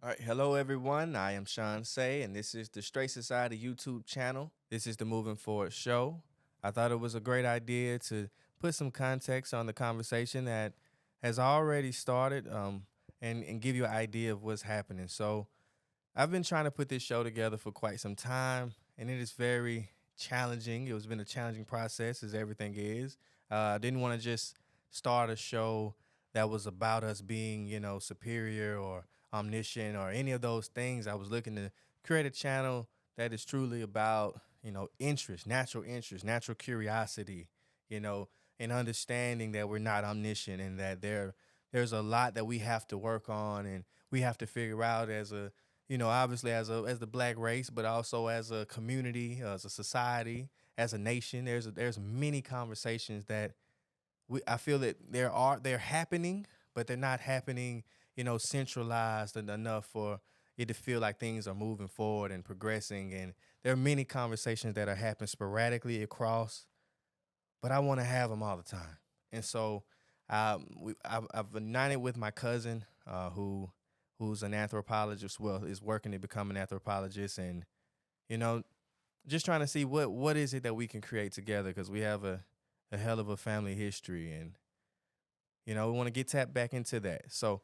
All right, hello everyone. I am Sean Say, and this is the Straight Society YouTube channel. This is the Moving Forward show. I thought it was a great idea to put some context on the conversation that has already started, and give you an idea of what's happening. So, I've been trying to put this show together for quite some time, and it is very challenging. It has been a challenging process, as everything is. I didn't want to just start a show that was about us being, superior or omniscient or any of those things. I was looking to create a channel that is truly about, interest, natural curiosity, you know, and understanding that we're not omniscient and that there's a lot that we have to work on and we have to figure out as a obviously as the black race, but also as a community, as a society, as a nation. There's many conversations that I feel that they're happening, but they're not happening, centralized enough for it to feel like things are moving forward and progressing. And there are many conversations that are happening sporadically across, but I want to have them all the time. And so I've united with my cousin, who's an anthropologist. Well, is working to become an anthropologist, and you know, just trying to see what is it that we can create together because we have a hell of a family history, and we want to get tapped back into that. So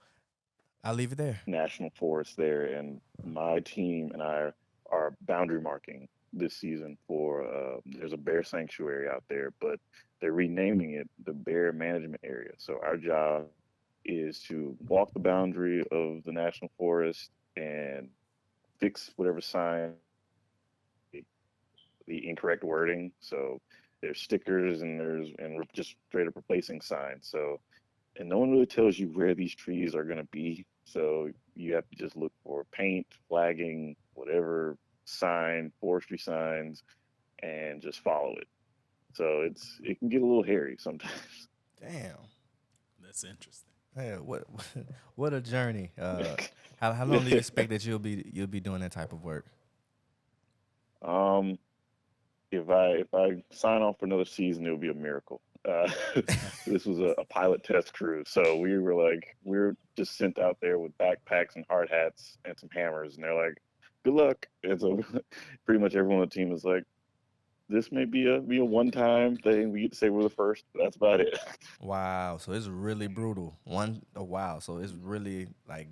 I'll leave it there. National Forest there, and my team and I are boundary marking this season for. There's a bear sanctuary out there, but they're renaming it the Bear Management Area. So our job is to walk the boundary of the national forest and fix whatever sign the incorrect wording. So there's stickers and just straight up replacing signs. So and no one really tells you where these trees are going to be. So you have to just look for paint, flagging, whatever sign, forestry signs, and just follow it. So it can get a little hairy sometimes. Damn. That's interesting. Yeah, what a journey. How long do you expect that you'll be doing that type of work? um, if I sign off for another season, it would be a miracle. This was a pilot test crew, so we were just sent out there with backpacks and hard hats and some hammers, and they're like, "Good luck." And so, pretty much everyone on the team is like, "This may be a one time thing. We get to say we're the first, but that's about it." Wow, so it's really brutal. Wow, so it's really like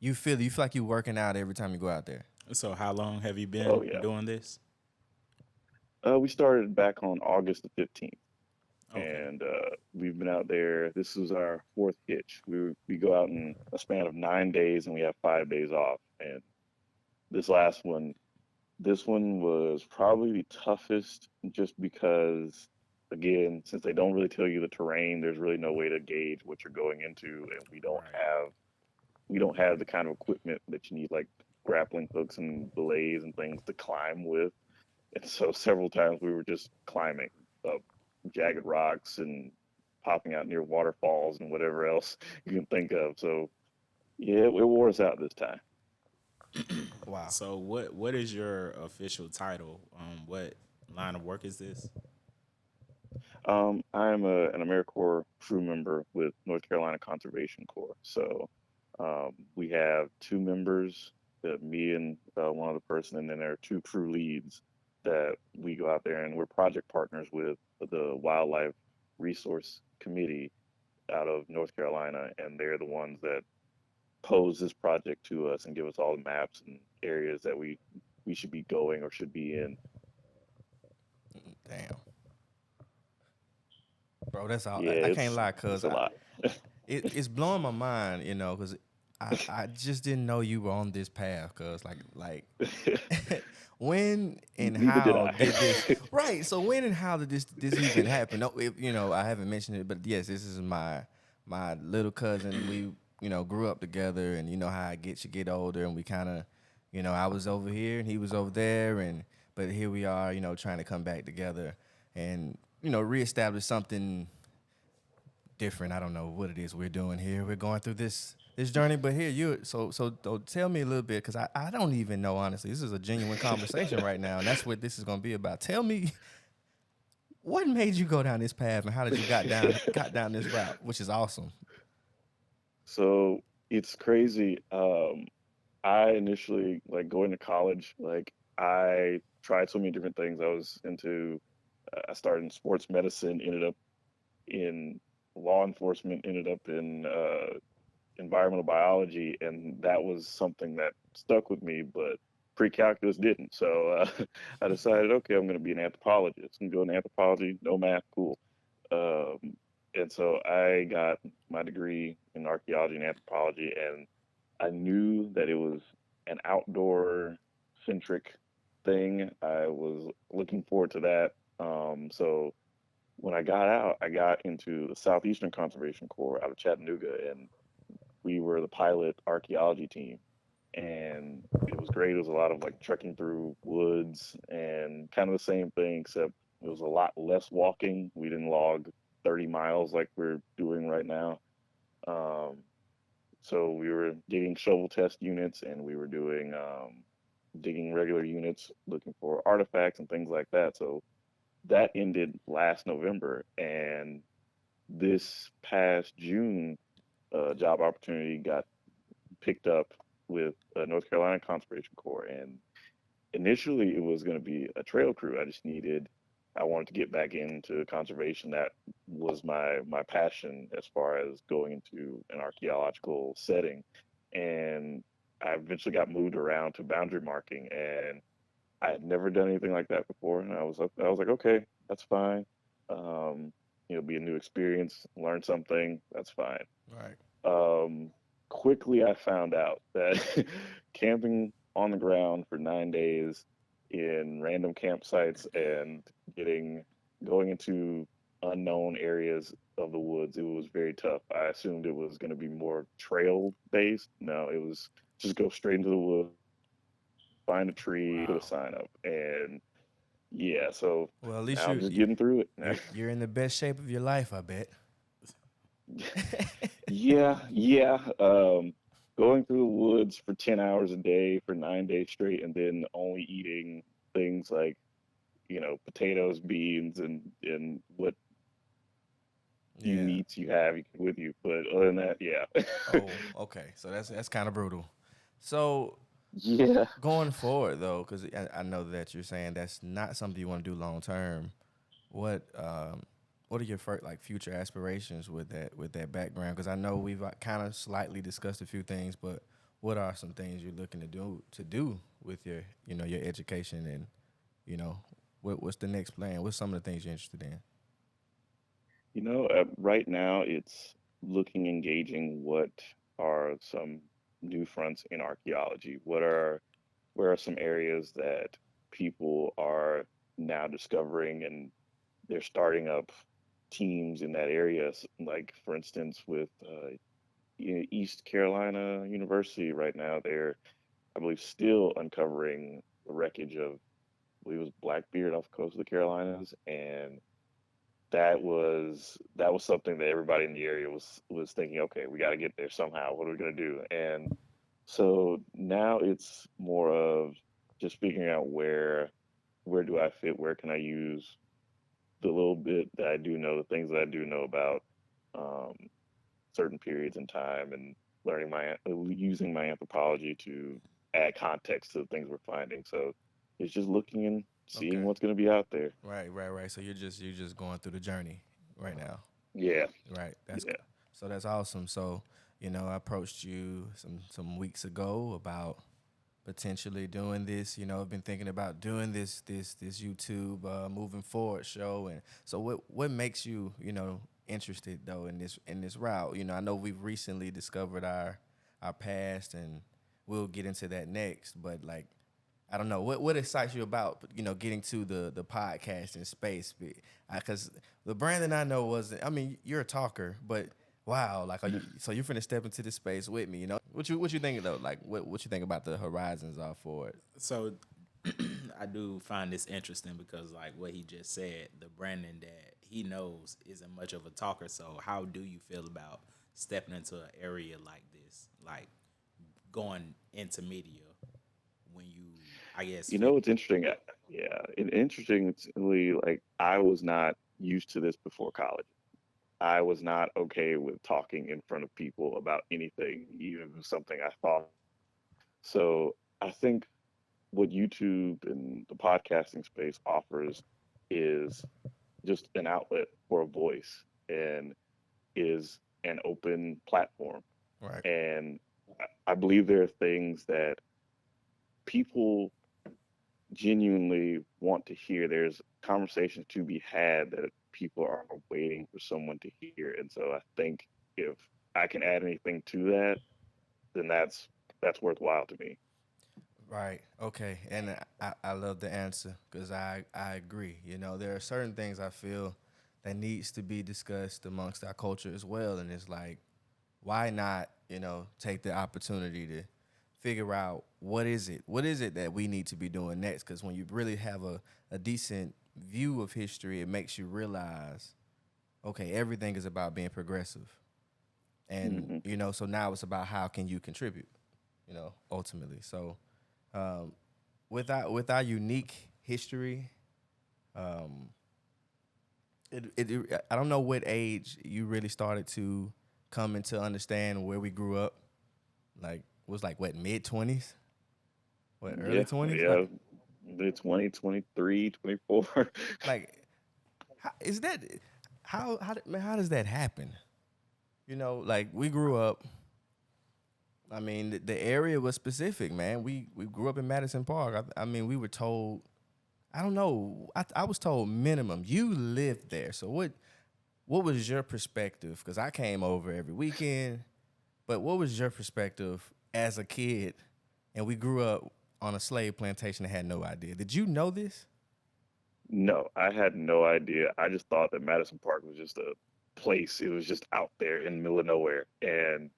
you feel like you're working out every time you go out there. So, how long have you Oh been yeah. doing this? We started back on August the 15th, Okay. and we've been out there. This is our fourth hitch. We go out in a span of 9 days, and we have 5 days off. And this last one, this one was probably the toughest, just because, again, since they don't really tell you the terrain, there's really no way to gauge what you're going into, and Right. we don't have the kind of equipment that you need, like grappling hooks and belays and things to climb with. And so several times we were just climbing up jagged rocks and popping out near waterfalls and whatever else you can think of. So yeah, it wore us out this time. Wow. So, what is your official title? What line of work is this? I'm an AmeriCorps crew member with North Carolina Conservation Corps. So we have two members, me and one other person, and then there are two crew leads that we go out there and we're project partners with the Wildlife Resource Committee out of North Carolina, and they're the ones that pose this project to us and give us all the maps and areas that we should be going or should be in. Damn, bro, that's all. Yeah, I can't lie, it's cause a lot. it's blowing my mind, cause I just didn't know you were on this path, cause like when and Neither did how I. did this right? So when and how did this even happen? No, I haven't mentioned it, but yes, this is my little cousin. We grew up together, and you know how I get you get older, and we kind of, I was over here and he was over there, and but here we are, trying to come back together and reestablish something different. I don't know what it is we're doing here. We're going through this journey, but here you so tell me a little bit because I don't even know honestly. This is a genuine conversation right now, and that's what this is going to be about. Tell me what made you go down this path, and how did you got down this route, which is awesome. So it's crazy. I initially like going to college. Like I tried so many different things. I was into. I started in sports medicine. Ended up in law enforcement. Ended up in environmental biology, and that was something that stuck with me. But pre-calculus didn't. So I decided, okay, I'm going to be an anthropologist. I'm going to anthropology, no math, cool. Um, and so I got my degree in archaeology and anthropology, and I knew that it was an outdoor centric thing. I was looking forward to that. So when I got out, I got into the Southeastern Conservation Corps out of Chattanooga, and we were the pilot archaeology team. And it was great. It was a lot of like trekking through woods and kind of the same thing, except it was a lot less walking. We didn't log 30 miles like we're doing right now. Um, so we were digging shovel test units, and we were doing digging regular units, looking for artifacts and things like that. So that ended last November, and this past June, job opportunity got picked up with North Carolina Conservation Corps, and initially it was going to be a trail crew. I wanted to get back into conservation. That was my passion as far as going into an archaeological setting, and I eventually got moved around to boundary marking, and I had never done anything like that before, and I was like, okay, that's fine. Um, be a new experience, learn something. That's fine. Right. Um, Quickly, I found out that camping on the ground for 9 days in random campsites and getting going into unknown areas of the woods, it was very tough. I assumed it was going to be more trail based. No, it was just go straight into the woods, find a tree, put a Wow. sign up, and yeah. So Well, at least now I'm just getting through it. you're in the best shape of your life, I bet. Yeah, yeah. Going through the woods for 10 hours a day for 9 days straight, and then only eating things like, potatoes, beans, and what few Yeah. meats you have with you. But other than that, yeah. Oh, okay. So that's kind of brutal. So Yeah. going forward though, because I know that you're saying that's not something you want to do long term. What what are your like future aspirations with that background? Because I know we've kind of slightly discussed a few things, but what are some things you're looking to do with your your education and what's the next plan? What's some of the things you're interested in? Right now it's looking, engaging what are some new fronts in archaeology. Where are some areas that people are now discovering, and they're starting up teams in that area. Like for instance, with East Carolina University right now, they're I believe still uncovering the wreckage of I believe it was Blackbeard off the coast of the Carolinas, and that was something that everybody in the area was thinking, okay, we got to get there somehow. What are we going to do? And so now it's more of just figuring out where do I fit? Where can I use the little bit that I do know, the things that I do know about um, certain periods in time, and learning using my anthropology to add context to the things we're finding. So it's just looking and seeing Okay. what's going to be out there. Right. So you're just going through the journey right now. Yeah, Right. yeah. So that's awesome. So, I approached you some weeks ago about potentially doing this. I've been thinking about doing this YouTube moving forward show. And so what makes you, interested though in this route? I know we've recently discovered our past, and we'll get into that next, but like I don't know what excites you about getting to the podcasting space, because the Brandon I know was, I mean, you're a talker, but wow, like so you're finna step into this space with me, what you think though, like what you think about the horizons are for it? So I do find this interesting because, like what he just said, the Brandon that he knows isn't much of a talker. So how do you feel about stepping into an area like this, like going into media when you, I guess, It's interesting. Yeah, interestingly, like I was not used to this before college. I was not okay with talking in front of people about anything, even if it was something I thought So I think what YouTube and the podcasting space offers is just an outlet for a voice and is an open platform. Right. And I believe there are things that people genuinely want to hear. There's conversations to be had that people are waiting for someone to hear. And so I think if I can add anything to that, then that's worthwhile to me. Right. Okay. And I love the answer because I agree. You know, there are certain things I feel that needs to be discussed amongst our culture as well. And it's like, why not, take the opportunity to figure out what is it that we need to be doing next? Because when you really have a decent view of history, it makes you realize, okay, everything is about being progressive. And, Hmm. so now it's about how can you contribute, ultimately. So um, with our unique history, um, I don't know what age you really started to come into understand where we grew up. Like was like what mid 20s, what early Yeah, 20s, like yeah. The 2023, 24. like how, is that man, how does that happen? Like we grew up. I mean, the area was specific, man. We grew up in Madison Park. I mean, we were told. I don't know. I was told minimum. You lived there, so what was your perspective? Because I came over every weekend. But what was your perspective as a kid? And we grew up on a slave plantation and had no idea. Did you know this? No, I had no idea. I just thought that Madison Park was just a place. It was just out there in the middle of nowhere. And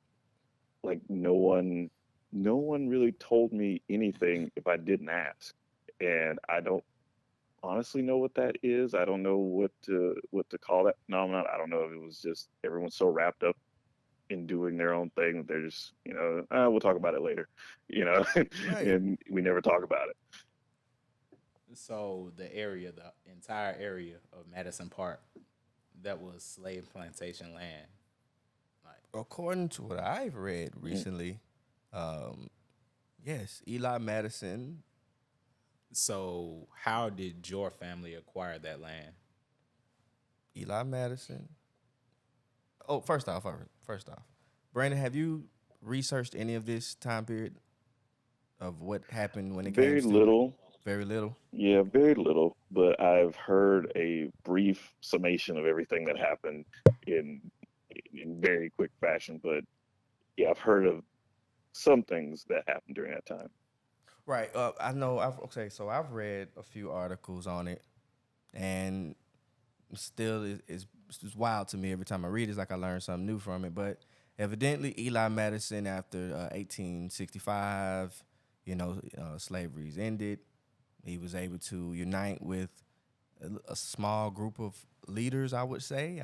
like no one really told me anything if I didn't ask. And I don't honestly know what that is. I don't know what to call that phenomenon. I don't know if it was just everyone's so wrapped up in doing their own thing that they're just, we'll talk about it later, you know, Right. and we never talk about it. So the entire area of Madison Park, that was slave plantation land. Like, According to what I've read Mm. recently, um, yes, Eli Madison. so how did your family acquire that land? Eli Madison. Oh, first off, Brandon, have you researched any of this time period of what happened when it came Very to little. very little? Yeah, very little, but I've heard a brief summation of everything that happened in in very quick fashion. But yeah, I've heard of some things that happened during that time. Right. I know. Okay, so I've read a few articles on it, and still is wild to me every time I read it. It's like I learn something new from it. But evidently, Eli Madison, after 1865, slavery's ended. He was able to unite with a small group of leaders. I would say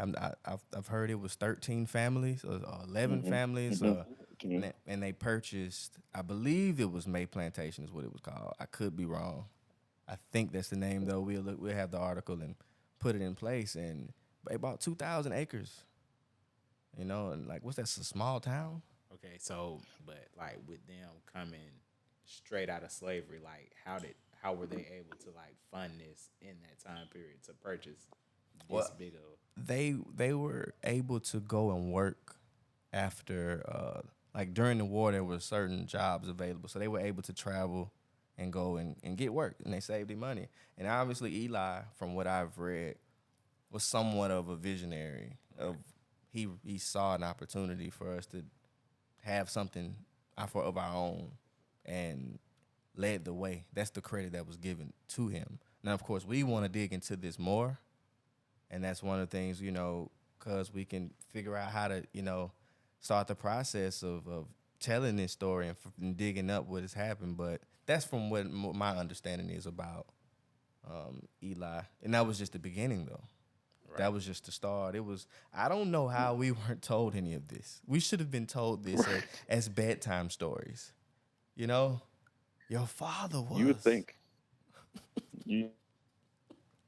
I've heard it was 13 families or 11 Hmm. families, Hmm. Hmm. and they purchased. I believe it was May Plantation is what it was called. I could be wrong. I think that's the name though. We'll have the article and put it in place, and they bought 2,000 acres. And like what's that? A small town. Okay, so but like with them coming straight out of slavery, like how were they able to like fund this in that time period to purchase this Well, big of? they were able to go and work after like during the war there were certain jobs available, so they were able to travel and go and get work, and they saved their money. And obviously Eli, from what I've read, was somewhat of a visionary of he saw an opportunity for us to have something of our own and led the way. That's the credit that was given to him. Now, of course, we want to dig into this more, and that's one of the things, because we can figure out how to, start the process of telling this story and digging up what has happened. But that's from what my understanding is about Eli, and that was just the beginning, though. That Right. was just the start. It was. I don't know how we weren't told any of this. We should have been told this Right. as bedtime stories. You know, your father You would was. think you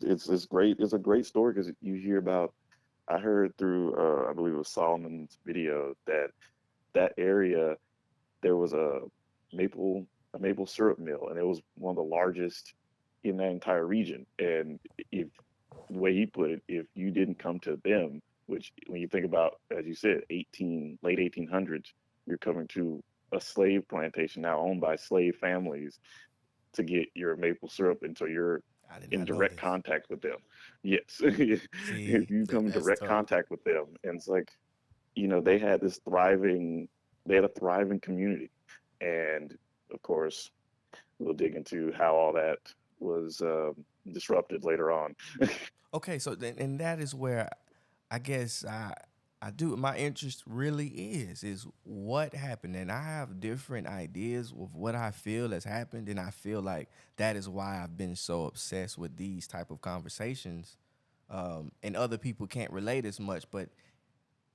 it's great. It's a great story because you hear about. I heard through I believe it was Solomon's video that that area there was a maple a maple syrup mill, and it was one of the largest in that entire region. And if the way he put it, if you didn't come to them, which when you think about, as you said, 1800s, you're coming to a slave plantation now owned by slave families to get your maple syrup until you're I did in not know direct this. contact with them. Yes, if See, you come in that's direct tough. contact with them, and it's like, they had this they had a thriving community, and of course, we'll dig into how all that was disrupted later on. Okay, so then and that is where I guess I do my interest really is what happened, and I have different ideas of what I feel has happened, and I feel like that is why I've been so obsessed with these type of conversations. And other people can't relate as much, but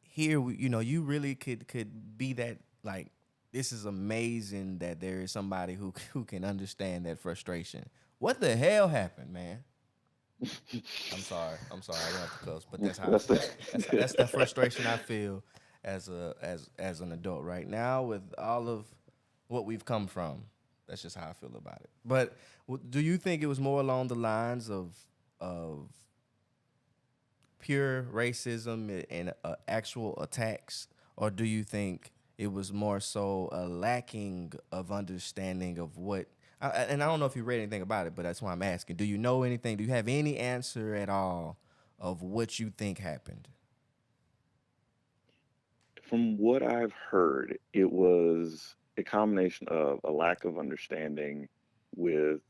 here you really could be that, like, this is amazing that there is somebody who can understand that frustration. What the hell happened, man? I'm sorry, I don't have to cuss, but that's how That's the that's the frustration I feel as an adult right now with all of what we've come from. That's just how I feel about it. But do you think it was more along the lines of pure racism and actual attacks, or do you think it was more so a lacking of understanding of what? And I don't know if you read anything about it, but that's why I'm asking. Do you know anything? Do you have any answer at all of what you think happened? From what I've heard, it was a combination of a lack of understanding with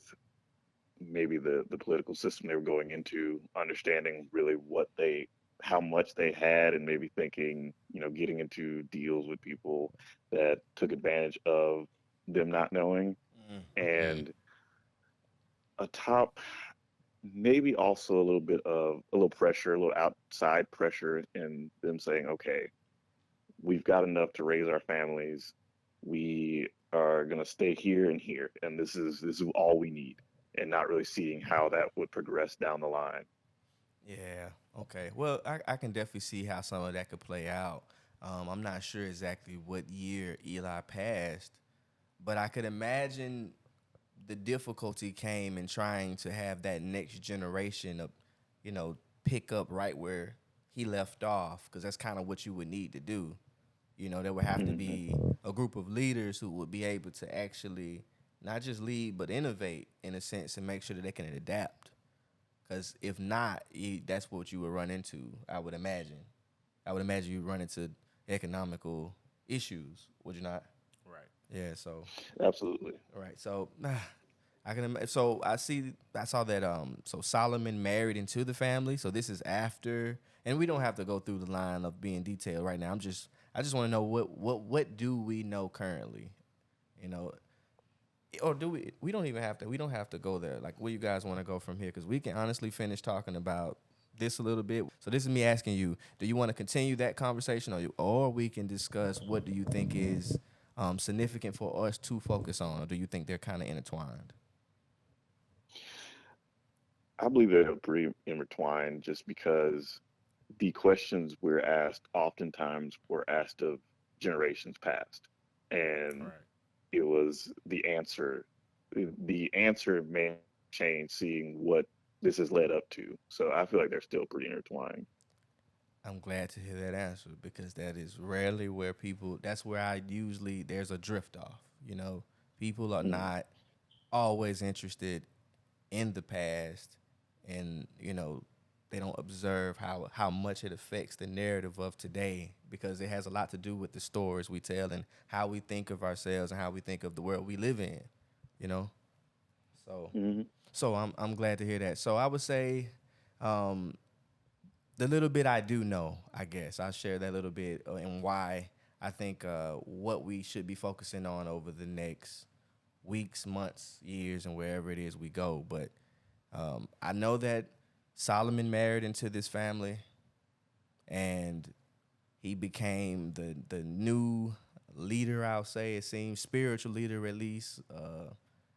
maybe the political system they were going into, understanding really how much they had, and maybe thinking, getting into deals with people that took advantage of them not knowing, Mm. and a top maybe also a little pressure, a little outside pressure in them saying, okay, we've got enough to raise our families. We are going to stay here and here, and this is all we need, and not really seeing how that would progress down the line. Yeah. Okay. Well, I can definitely see how some of that could play out. I'm not sure exactly what year Eli passed, but I could imagine the difficulty came in trying to have that next generation of, pick up right where he left off, because that's kind of what you would need to do. There would have to Hmm. be a group of leaders who would be able to actually not just lead but innovate in a sense and make sure that they can adapt. Because if not, that's what you would run into. I would imagine. I would imagine you run into economical issues. Would you not? Right. Yeah. So Absolutely. right. So I can. So I saw that. So Solomon married into the family. So this is after, and we don't have to go through the line of being detailed right now. I just want to know what do we know currently. You know, or do we? We don't even have to. We don't have to go there. Like, where you guys want to go from here? Because we can honestly finish talking about this a little bit. So this is me asking you: do you want to continue that conversation, or we can discuss what do you think is significant for us to focus on, or do you think they're kind of intertwined? I believe they're pretty intertwined just because the questions we're asked oftentimes were asked of generations past. And Right. it was the answer may change seeing what this has led up to. So I feel like they're still pretty intertwined. I'm glad to hear that answer because that is rarely where people. That's where I usually there's a drift off. People are Mm, not always interested in the past, and they don't observe how much it affects the narrative of today, because it has a lot to do with the stories we tell and how we think of ourselves and how we think of the world we live in. You know, so mm, I'm glad to hear that. So I would say, um, the little bit I do know, I guess I'll share that little bit, and why I think what we should be focusing on over the next weeks, months, years, and wherever it is we go. But I know that Solomon married into this family, and he became the new leader. I'll say it seems spiritual leader, at least.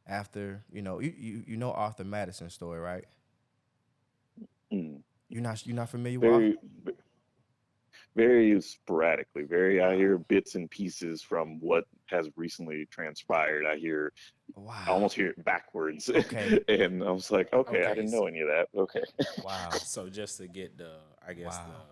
After you know Arthur Madison's story, right? mm. You're not familiar with Arthur? Very, very sporadically. Very, I Wow. hear bits and pieces from what has recently transpired. I Wow. almost hear it backwards, Okay. and I was like, okay, I Okay. didn't know any of that. Okay. Wow. So just to get the, I guess the Wow.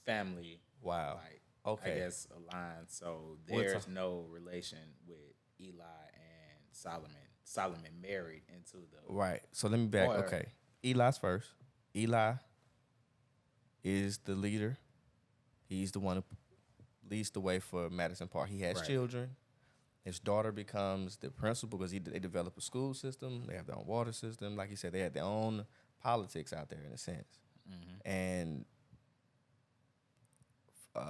family, Wow. like I Okay. guess aligned. So We'll talk. there's no relation with Eli and Solomon. Solomon married into the, Right. So let me back. or Okay. Eli's first. Eli is the leader. He's the one who leads the way for Madison Park. He has right, children. His daughter becomes the principal because they develop a school system. They have their own water system. Like you said, they had their own politics out there in a sense. And if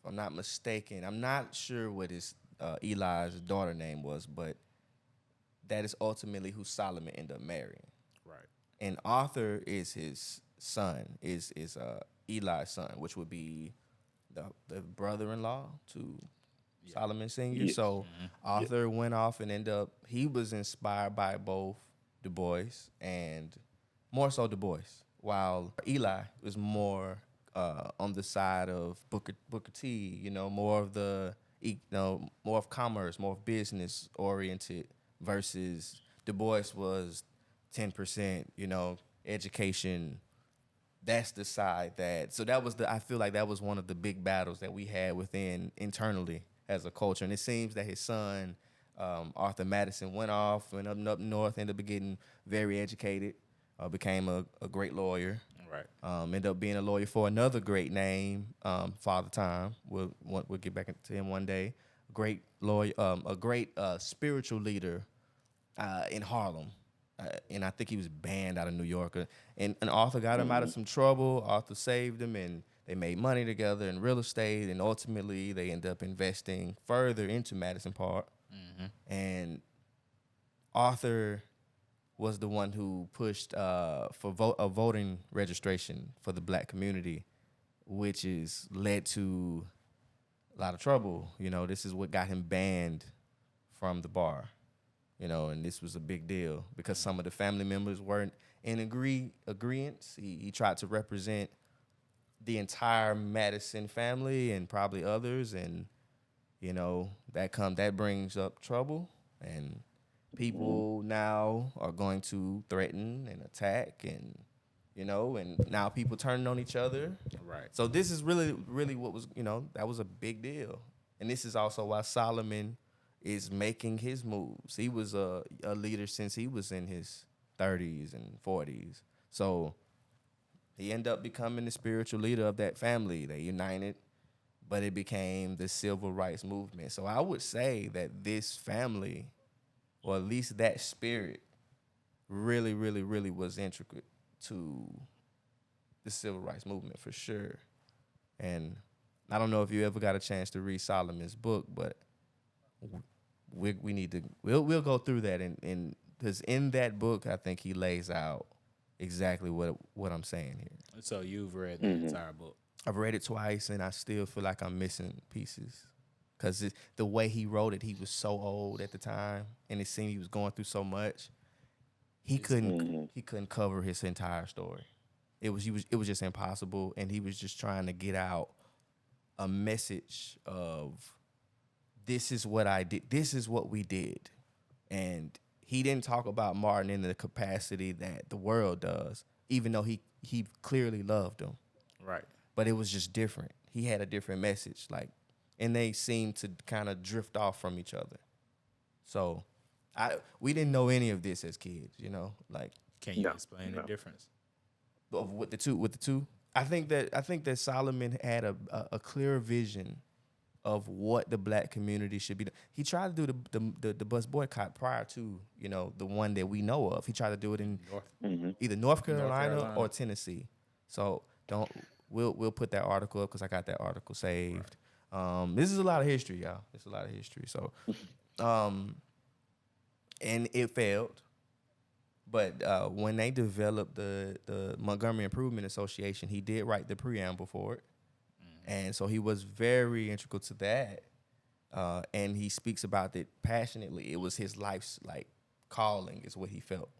I'm not mistaken, I'm not sure what his Eli's daughter name was, but that is ultimately who Solomon ended up marrying. right, And Arthur is his son, is Eli's son, which would be the brother-in-law to yeah, Solomon Senior. Yes. So Yeah. Arthur went off and ended up. He was inspired by both Du Bois and more so Du Bois, while Eli was more on the side of Booker T. More of more of commerce, more of business oriented versus Du Bois was 10%. Education, that's the side so that was I feel like that was one of the big battles that we had within internally as a culture. And it seems that his son, Arthur Madison, went off and up north, ended up getting very educated, became a great lawyer. right, Ended up being a lawyer for another great name, Father Time. We'll get back to him one day. Great lawyer, a great spiritual leader in Harlem. And I think he was banned out of New York. And Arthur got him out of some trouble. Arthur saved him, and they made money together in real estate. And ultimately, they ended up investing further into Madison Park. And Arthur was the one who pushed for a voting registration for the black community, which is led to a lot of trouble. This is what got him banned from the bar. And this was a big deal because some of the family members weren't in agreement. He tried to represent the entire Madison family and probably others, and that brings up trouble, and people now are going to threaten and attack, and now people turning on each other. right, So this is really what was, that was a big deal. And this is also why Solomon is making his moves. He was a leader since he was in his 30s and 40s. So he ended up becoming the spiritual leader of that family. They united, but it became the civil rights movement. So I would say that this family, or at least that spirit, really, really, really was intricate to the civil rights movement for sure. And I don't know if you ever got a chance to read Solomon's book, but we need to we'll go through that, and because in that book I think he lays out exactly what I'm saying here. So you've read the entire book. I've read it twice and I still feel like I'm missing pieces because the way he wrote it, he was so old at the time, and it seemed he was going through so much. He couldn't cover his entire story. It was just impossible, and he was just trying to get out a message of this is what I did. This is what we did. And he didn't talk about Martin in the capacity that the world does, even though he clearly loved him. Right. But it was just different. He had a different message, and they seemed to kind of drift off from each other. So we didn't know any of this as kids, Can you No, explain the no. difference? with the two. I think that Solomon had a clear vision of what the black community should be. He tried to do the bus boycott prior to the one that we know of. He tried to do it in North. either North Carolina Carolina. or Tennessee. So we'll put that article up because I got that article saved. Right. This is a lot of history, y'all. It's a lot of history. So, and it failed. But when they developed the Montgomery Improvement Association, he did write the preamble for it. And so he was very integral to that. And he speaks about it passionately. It was his life's calling is what he felt.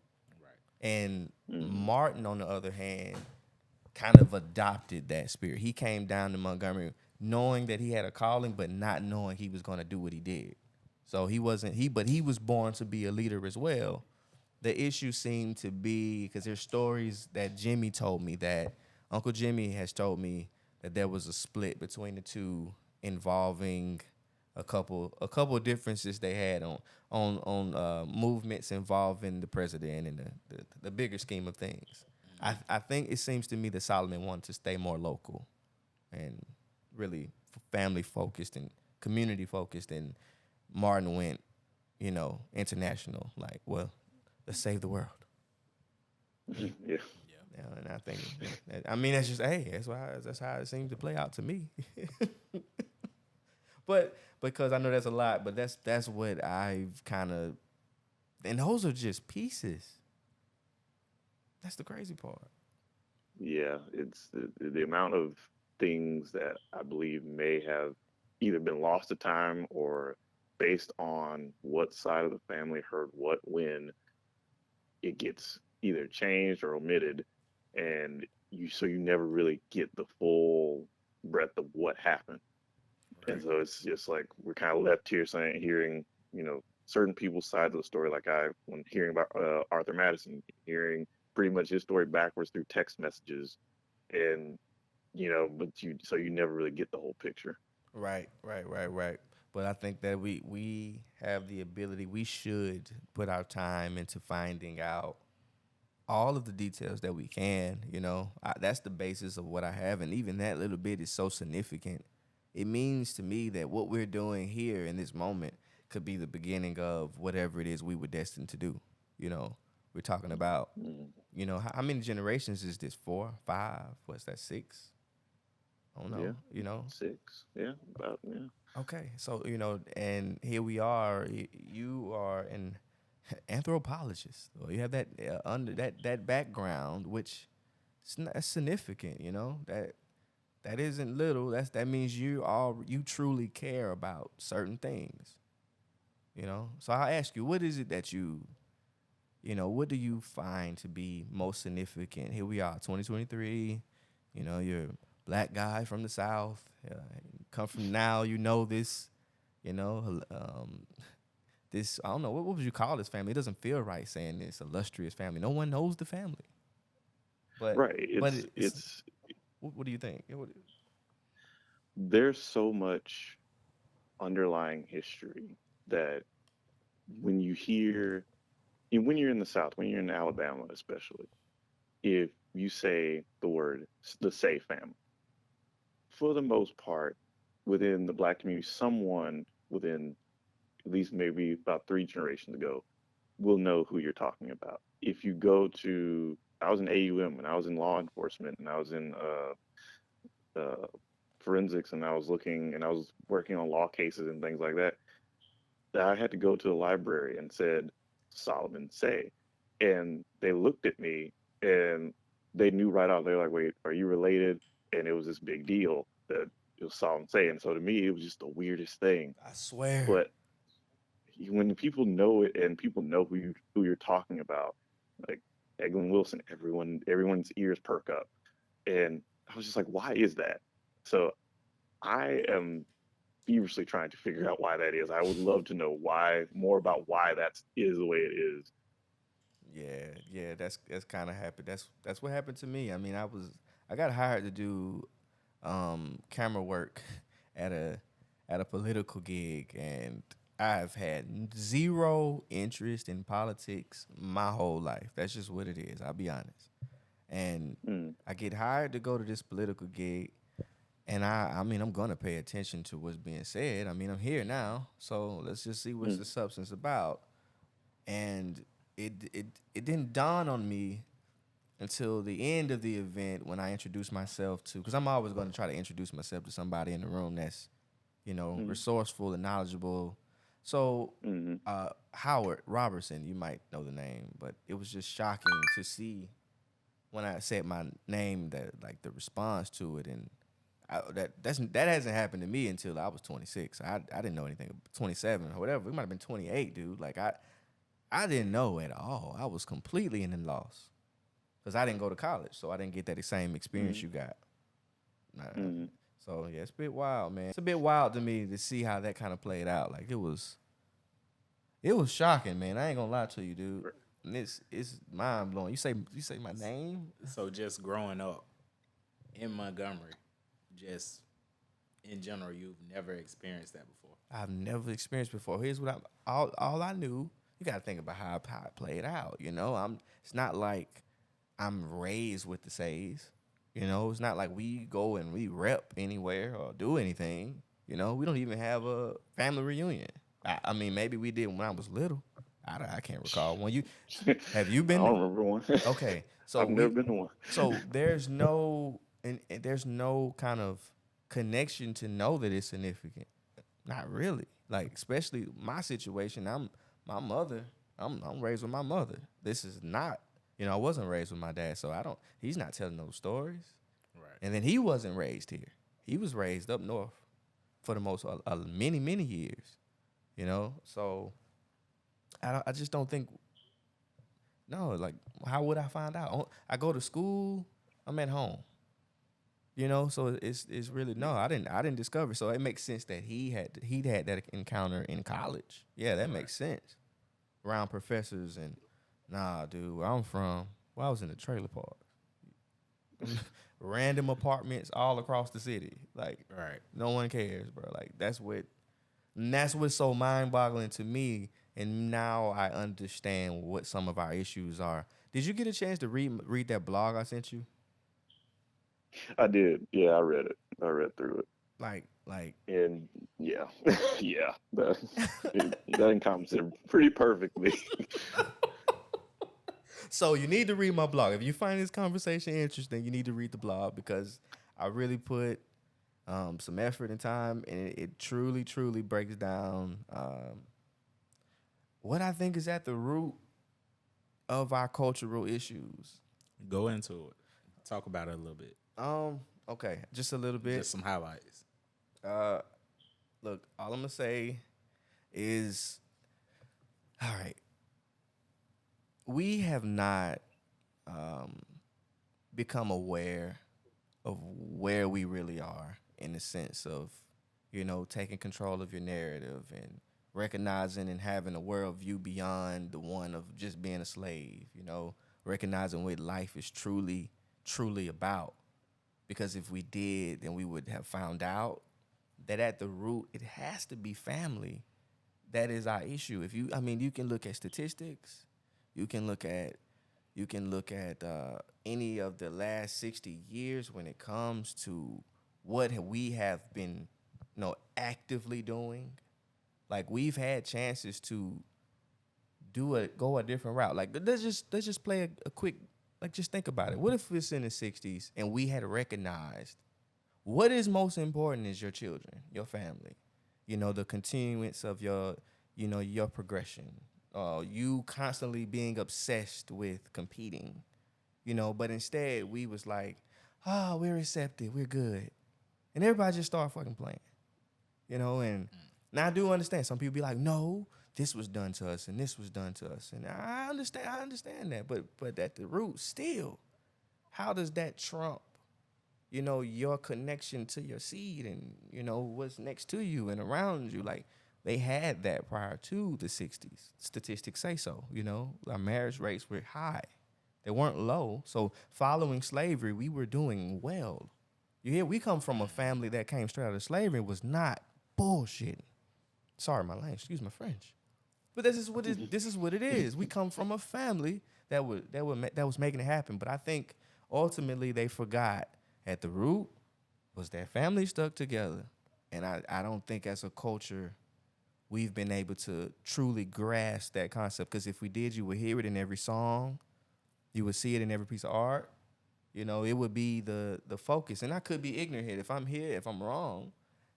Right. And Martin, on the other hand, kind of adopted that spirit. He came down to Montgomery knowing that he had a calling, but not knowing he was going to do what he did. So he wasn't but he was born to be a leader as well. The issue seemed to be because there's stories that Jimmy told me that Uncle Jimmy has told me that there was a split between the two involving a couple of differences they had on movements involving the president and the bigger scheme of things. I think it seems to me that Solomon wanted to stay more local and really family focused and community focused, and Martin went, international. Like, well, let's save the world. Yeah. Yeah. And I think, I mean, that's just hey, that's how it seems to play out to me. But because I know that's a lot, but that's what I've kind of, and those are just pieces. That's the crazy part. Yeah, it's the amount of things that I believe may have either been lost to time or based on what side of the family heard what when it gets either changed or omitted, and you never really get the full breadth of what happened. And Right. so it's just like we're kind of left here hearing, certain people's sides of the story. Like when hearing about Arthur Madison, hearing pretty much his story backwards through text messages, and but you never really get the whole picture. Right. But I think that we have the ability. We should put our time into finding out all of the details that we can. That's the basis of what I have, and even that little bit is so significant. It means to me that what we're doing here in this moment could be the beginning of whatever it is we were destined to do. We're talking about, Mm, how many generations is this? 4, 5? What's that? 6? I don't yeah, know. 6. Yeah, about yeah. Okay, so and here we are. You are an anthropologist, or you have that under that background, which that's significant. That isn't little. That means you truly care about certain things. So I'll ask you, what is it that what do you find to be most significant? Here we are, 2023. You're a black guy from the South. Come from now, this. You know, this I don't know what would you call this family? It doesn't feel right saying this illustrious family. No one knows the family, but Right. but It's it's it's what do you think? there's so much underlying history that when you hear and when you're in the South, when you're in Alabama especially, if you say the word the Say family, for the most part, within the black community, someone within at least maybe about 3 generations ago will know who you're talking about. If you go to, I was in AUM and I was in law enforcement and I was in uh, forensics and I was looking and I was working on law cases and things like that. I had to go to the library and said Solomon Say, and they looked at me and they knew right off. They're like, "Wait, are you related?" And it was this big deal that it was Solomon Say, and so to me, it was just the weirdest thing. I swear. But when people know it and people know who you're talking about, like Eglin Wilson, everyone's ears perk up, and I was just like, "Why is that?" So I am feverishly trying to figure out why that is. I would love to know more about why that is the way it is. Yeah, that's kind of happened. That's what happened to me. I mean, I got hired to do camera work at a political gig, and I've had zero interest in politics my whole life. That's just what it is. I'll be honest. And Mm, I get hired to go to this political gig, and I mean, I'm gonna pay attention to what's being said. I mean, I'm here now, so let's just see what's mm, the substance about. And it didn't dawn on me until the end of the event when I introduced myself to, because I'm always going to try to introduce myself to somebody in the room that's mm, resourceful and knowledgeable. So mm, Howard Robertson, you might know the name, but it was just shocking to see when I said my name, that like the response to it. And that hasn't happened to me until I was 26. I didn't know anything. 27 or whatever. It might have been 28, dude. Like I didn't know at all. I was completely in the loss. because I didn't go to college, so I didn't get that same experience Mm-hmm. you got. Nah. Mm-hmm. So yeah, it's a bit wild, man. It's a bit wild to me to see how that kind of played out. Like it was shocking, man. I ain't gonna lie to you, dude. And it's mind blowing. You say my name? So just growing up in Montgomery, just in general, you've never experienced that before. I've never experienced before. Here's what all I knew. You got to think about how it played out. You know, It's not like I'm raised with the Says. You know, it's not like we go and we rep anywhere or do anything. You know, we don't even have a family reunion. I mean, maybe we did when I was little. I can't recall. When you have you I been? don't remember one. Okay, so I've never we been to one. so there's no kind of connection to know that it's significant. Not really. Like especially my situation. My mother. I'm raised with my mother. This is not. I wasn't raised with my dad, so I don't. He's not telling those stories. Right. And then he wasn't raised here. He was raised up north for the most many years. So I just don't think. No, like how would I find out? I go to school. I'm at home. So it's really no. I didn't discover. So it makes sense that he'd had that encounter in college. Yeah, that Right. makes sense. Around professors and nah, dude, where I'm from. Well, I was in a trailer park. Random apartments all across the city. Like Right. no one cares, bro. Like that's what's so mind-boggling to me. And now I understand what some of our issues are. Did you get a chance to read that blog I sent you? I did. Yeah, I read it. I read through it, Like and yeah, yeah, that encompasses it pretty perfectly. so you need to read my blog. If you find this conversation interesting, you need to read the blog because I really put some effort and time, and it truly, truly breaks down what I think is at the root of our cultural issues. Go into it. Talk about it a little bit. Okay, just a little bit. Just some highlights. Uh, Look, all I'm gonna say is, all right, we have not um, become aware of where we really are in the sense of, taking control of your narrative and recognizing and having a worldview beyond the one of just being a slave, recognizing what life is truly, truly about. Because if we did, then we would have found out that at the root, it has to be family. That is our issue. You can look at statistics, you can look at any of the last 60 years when it comes to what we have been, actively doing. Like we've had chances to go a different route. Like let's just play a quick, like just think about it. What if it's in the 60s and we had recognized what is most important is your children, your family, the continuance of your progression, you constantly being obsessed with competing, but instead we was like, we're accepted, we're good, and everybody just started fucking playing, and now I do understand some people be like, no, this was done to us and this was done to us, and I understand that, but at the root still, how does that trump your connection to your seed and what's next to you and around you? Like they had that prior to the 60s. Statistics say so. Our marriage rates were high, they weren't low. So following slavery, we were doing well. You hear, we come from a family that came straight out of slavery and was not bullshitting. Sorry my language, excuse my French, but this is what it is. We come from a family that was making it happen. But I think ultimately they forgot at the root was that family stuck together. And I don't think as a culture we've been able to truly grasp that concept. Because if we did, you would hear it in every song, you would see it in every piece of art. It would be the focus. And I could be ignorant here. If I'm wrong,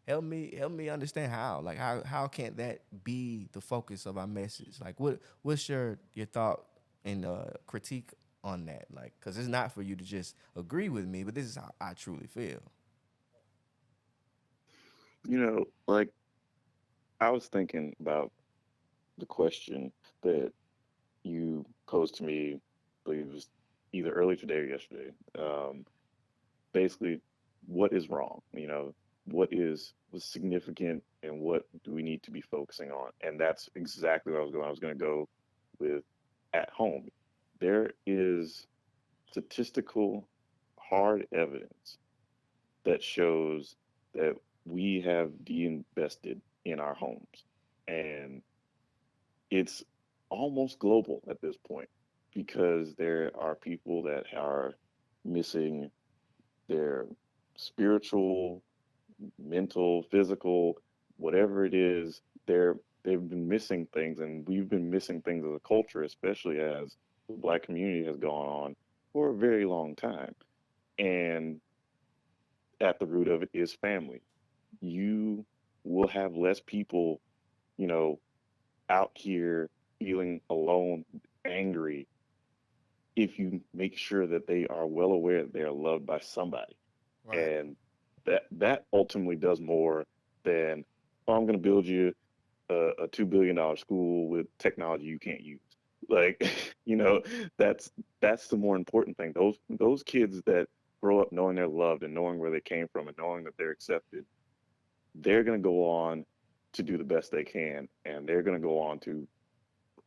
help me understand how. Like how can that be the focus of our message? Like what's your thought and critique on that? Like, because it's not for you to just agree with me, but this is how I truly feel. Like I was thinking about the question that you posed to me, I believe it was either early today or yesterday. Basically, what is wrong? What is significant, and what do we need to be focusing on? And that's exactly what I was going. I was going to go with at home. There is statistical hard evidence that shows that we have de-invested in our homes, and it's almost global at this point because there are people that are missing their spiritual, mental, physical, whatever it is, they've been missing things, and we've been missing things as a culture, especially as the Black community has gone on for a very long time. And at the root of it is family. You will have less people, you know, out here feeling alone, angry, if you make sure that they are well aware that they are loved by somebody. Right. And that ultimately does more than, oh, I'm going to build you a $2 billion school with technology you can't use. Like, you know, that's the more important thing. Those kids that grow up knowing they're loved and knowing where they came from and knowing that they're accepted, they're going to go on to do the best they can, and they're going to go on to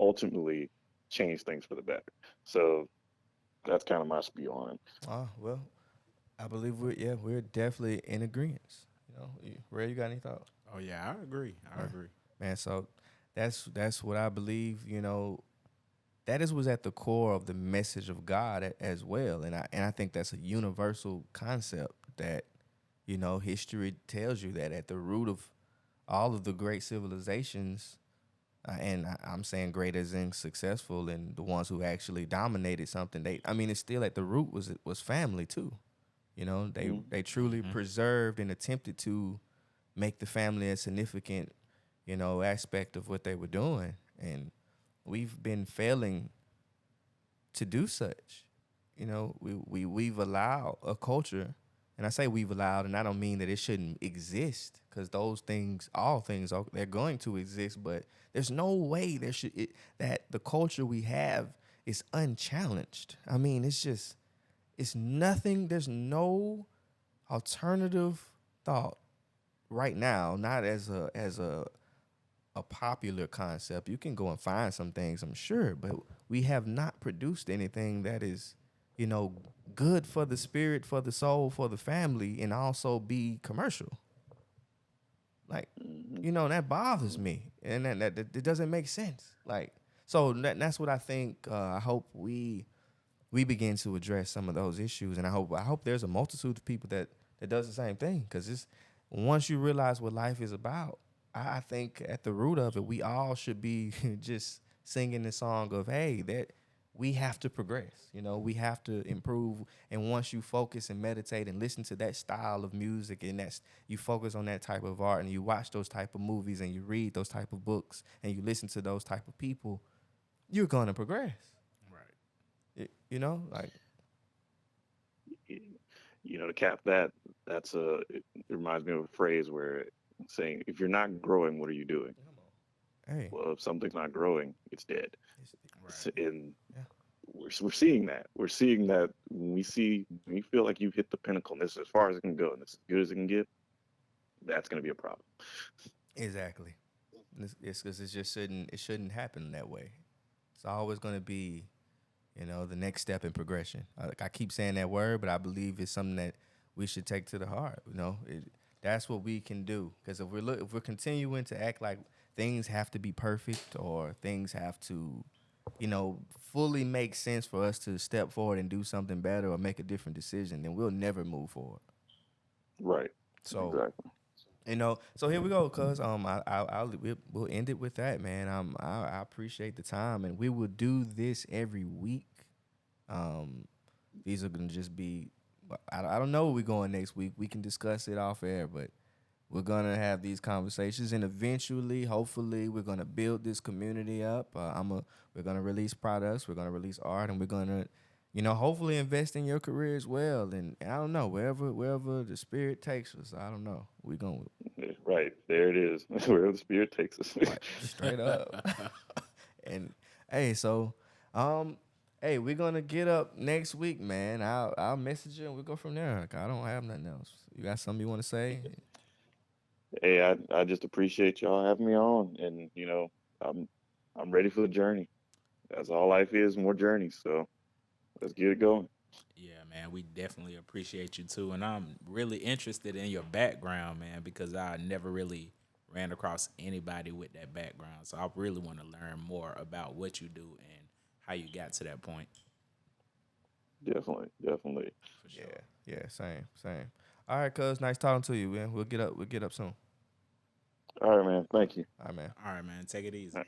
ultimately change things for the better. So that's kind of my spiel on it. Oh well, I believe we're definitely in agreement. Ray, you got any thoughts? Oh yeah, I agree. I Uh, agree. Man, so that's what I believe. That is was at the core of the message of God as well, and I think that's a universal concept that history tells you that at the root of all of the great civilizations, and I'm saying great as in successful, and the ones who actually dominated something. I mean, it's still at the root was family too. They Mm-hmm. they truly Mm-hmm. preserved and attempted to make the family a significant, aspect of what they were doing, and we've been failing to do such. We've allowed a culture, and I say we've allowed, and I don't mean that it shouldn't exist, because those things, all things, they're going to exist, but there's no way that the culture we have is unchallenged. I mean, it's nothing. There's no alternative thought right now, not as a popular concept. You can go and find some things, I'm sure, but we have not produced anything that is, you know, good for the spirit, for the soul, for the family, and also be commercial. Like, Mm-hmm. that bothers me, and that it doesn't make sense. Like, so that's what I think. I hope we begin to address some of those issues, and I hope there's a multitude of people that does the same thing, because it's once you realize what life is about, I think at the root of it, we all should be just singing the song of, hey, that we have to progress. We have to improve. And once you focus and meditate and listen to that style of music, and you focus on that type of art, and you watch those type of movies, and you read those type of books, and you listen to those type of people, you're gonna progress. Right. Like, To cap that, it reminds me of a phrase where saying, if you're not growing, what are you doing? hey, Well, if something's not growing, it's dead. it's, Right. And yeah, we're seeing that. We're seeing that when you feel like you've hit the pinnacle and this is as far as it can go and this is as good as it can get, that's going to be a problem. exactly. It's because it shouldn't happen that way. It's always going to be, the next step in progression. Like, I keep saying that word, but I believe it's something that we should take to the heart. That's what we can do. Because if we're continuing to act like things have to be perfect, or things have to, fully make sense for us to step forward and do something better or make a different decision, then we'll never move forward. Right. So, Exactly. so here we go, cuz we'll end it with that, man. I appreciate the time, and we will do this every week. Um, these are gonna just be. I don't know where we're going next week. We can discuss it off air, but we're gonna have these conversations, and eventually, hopefully, we're gonna build this community up. We're gonna release products, we're gonna release art, and we're gonna, hopefully invest in your career as well. And I don't know, wherever the spirit takes us. I don't know. We're gonna Yeah, right. There it is. Where the spirit takes us. like straight up. And hey, so um Hey, we're gonna get up next week, man. I'll message you and we'll go from there. I don't have nothing else. You got something you want to say? Hey, I just appreciate y'all having me on, and I'm I'm ready for the journey. That's all life is, more journeys. So let's get it going. Yeah, man, we definitely appreciate you too. And I'm really interested in your background, man, because I never really ran across anybody with that background. So I really want to learn more about what you do and how you got to that point. Definitely, definitely. For Yeah, sure. yeah, same, same. All right, cuz, nice talking to you, man. We'll get up soon. All right, man. Thank you. All right, man. All right, man, take it easy.